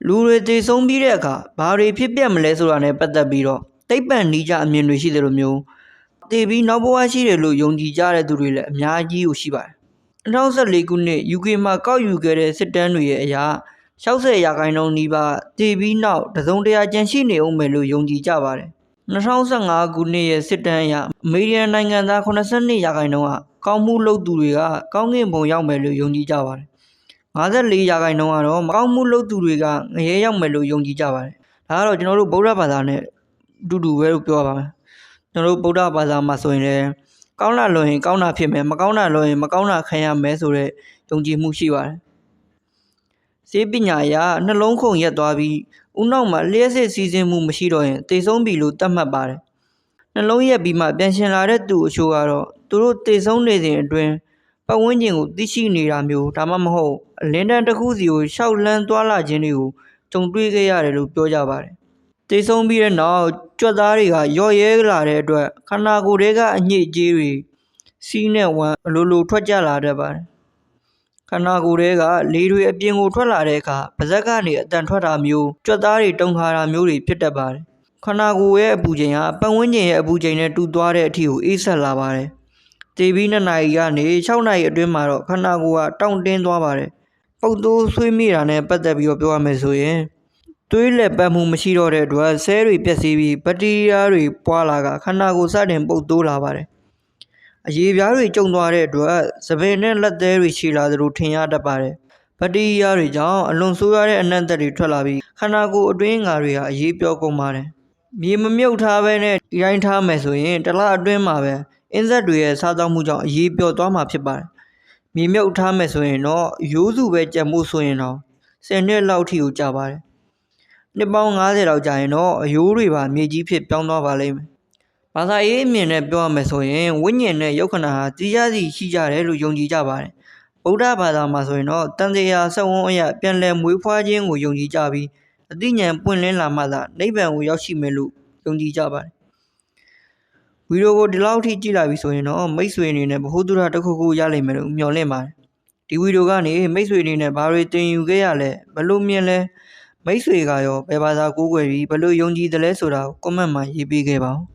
လူတွေသေဆုံးပြီးတဲ့အခါဘာတွေဖြစ်ပြမလဲဆိုတာနဲ့ပတ်သက်ပြီးတော့သိပ္ပံနည်းကျအမြင်တွေရှိတယ်လို့မျိုးသေပြီးနောက်ဘဝရှိတယ်လို့ယုံကြည်ကြတဲ့သူတွေလည်းအများကြီးကိုရှိပါတယ်2014ခုနှစ် UK မှာကောက်ယူခဲ့တဲ့စစ်တမ်းတွေရဲ့အရာ60%နီးပါးသေပြီးနောက်တစုံတရာကျန်ရှိနေအောင်မယ်လို့ယုံကြည်ကြပါတယ်2015ခုနှစ်ရဲ့စစ်တမ်းအရအမေရိကန်နိုင်ငံသား82%ကကောင်းမှုလုပ်သူတွေကကောင်းကင်ဘုံရောက်မယ်လို့ယုံကြည်ကြပါတယ်54%ကတော့မကောင်းမှုလုပ်သူတွေကငရဲရောက်မယ်လို့ယုံကြည်ကြပါတယ်ဒါကတော့ကျွန်တော်တို့ဗုဒ္ဓဘာသာနဲ့အတူတူပဲလို့ပြောပါမယ်ကျွန်တော်တို့ဗုဒ္ဓဘာသာမှာဆိုရင်လည်းကောင်းတာလို့ရင်ကောင်းတာဖြစ်မယ်မကောင်းတာလို့ရင်မကောင်းတာခံရမယ်ဆိုတဲ့ယုံကြည်မှုရှိပါတယ်စေပညာအရနှလုံးခုန်ရက်သွားပြီးဦးနှောက်မှာလျှက်စစ်စီးဆင်းမှုမရှိတော့ရင်သေဆုံးပြီလို့သတ်မှတ်ပါတယ်နှလုံးရက်ပြီးမှပြန်ရှင်လာတဲ့သူအချို့ကတော့သူတို့သေဆုံးနေစဉ်အတွင်းပတ်ဝန်းကျင်ကိုသိရှိနေတာမျိုးဒါမှမဟုတ်အလင်းတန်းတစ်ခုစီကိုရှောက်လန်းသွားလာခြင်းတွေကိုကြုံတွေ့ခဲ့ရတယ်လို့ပြောကြပါတယ်သေဆုံးပြီးတဲ့နောက်ကြွက်သားတွေကရော့ရဲလာတဲ့အတွက်ခန္ဓာကိုယ်တွေကအညစ်အကြေးတွေစီးနဲ့ဝမ်းအလိုလိုထွက်ကြလာတတ်ပါတယ်ခန္ဓာကိုယ်တွေကလေတွေအပြင်ကိုထွက်လာတဲ့အခါပါးစပ်ကနေအတန်ထွက်တာမျိုးကြွက်သားတွေတုန်ခါတာမျိုးတွေဖြစ်တတ်ပါတယ်ခန္ဓာကိုယ်ရဲ့အပူချိန်ဟာပတ်ဝန်းကျင်ရဲ့အပူချိန်နဲ့တူသွားတဲ့အထိကိုအေးဆက်လာပါတယ်သေပြီး2နာရီကနေ6နာရီအတွင်းမှာတော့ခန္ဓာကိုယ်ကတောင့်တင်းသွားပါတယ်ပုတ်သိုးဆွေးမိတာနဲ့ပတ်သက်ပြီးတော့ပြောရမယ်ဆိုရင်သွေးလက်ပတ်မှုမရှိတော့တဲ့အတွက်ဆဲတွေပျက်စီးပြီးဘက်တီးရီးယားတွေပွားလာကခန္ဓာကိုယ်စတင်ပုတ်သိုးလာပါတယ်အရေပြားတွေကျုံသွားတဲ့အတွက်စပင်နဲ့လက်သေးတွေရှည်လာသလိုထင်ရတတ်ပါတယ်ဘက်တီးရီးယားတွေကြောင့်အလွန်ဆိုးရတဲ့အနံ့သက်တွေထွက်လာပြီးခန္ဓာကိုယ်အတွင်းငါတွေဟာအရေးပြောကုန်ပါတယ်မြေမမြုပ်ထားဘဲနဲ့ဒီတိုင်းထားမယ်ဆိုရင်တစ်လအတွင်းမှာပဲအင်းဆက်တွေရဲ့စားသောက်မှုကြောင့်အရေးပြောသွားမှာဖြစ်ပါတယ်မြေမြုပ်ထားမယ်ဆိုရင်တော့ရိုးစုပဲကြံဖို့ဆိုရင်တော့10နှစ်လောက်ထိကိုကြာပါတယ်နှစ်ပေါင်း90လောက်ကြာရင်တော့အယိုးတွေပါမြေကြီးဖြစ်ပြောင်းသွားပါလိမ့်မယ်ဘာသာရေးအမြင်နဲ့ပြောရမယ်ဆိုရင်ဝိညာဉ်နဲ့ယုတ်ခဏဟာတရားစီရှိကြတယ်လို့ယုံကြည်ကြပါတယ်ဗုဒ္ဓဘာသာမှာဆိုရင်တော့တန်တရားဆက်ဝန်းအရာပြန်လည်မွေးဖွားခြင်းကိုယုံကြည်ကြပြီးအသိဉာဏ်ပွင့်လင်းလာမှသာနိဗ္ဗာန်ကိုရောက်ရှိမယ်လို့ယုံကြည်ကြပါတယ်ဗီဒီယိုကိုဒီလောက်ထိကြည့်လာပြီဆိုရင်တော့မိတ်ဆွေအနေနဲ့ဗဟုသုတတစ်ခုခုရလိမ့်မယ်လို့မျှော်လင့်ပါတယ်ဒီဗီဒီယိုကနေမိတ်ဆွေအနေနဲ့ဘာတွေသင်ယူခဲ့ရလဲဘယ်လိုမြင်လဲမိတ်ဆွေကရောဘယ်ဘာသာကိုးကွယ်ပြီးဘယ်လိုယုံကြည်တယ်လဲဆိုတာကို comment မှာရေးပေးခဲ့ပါဦး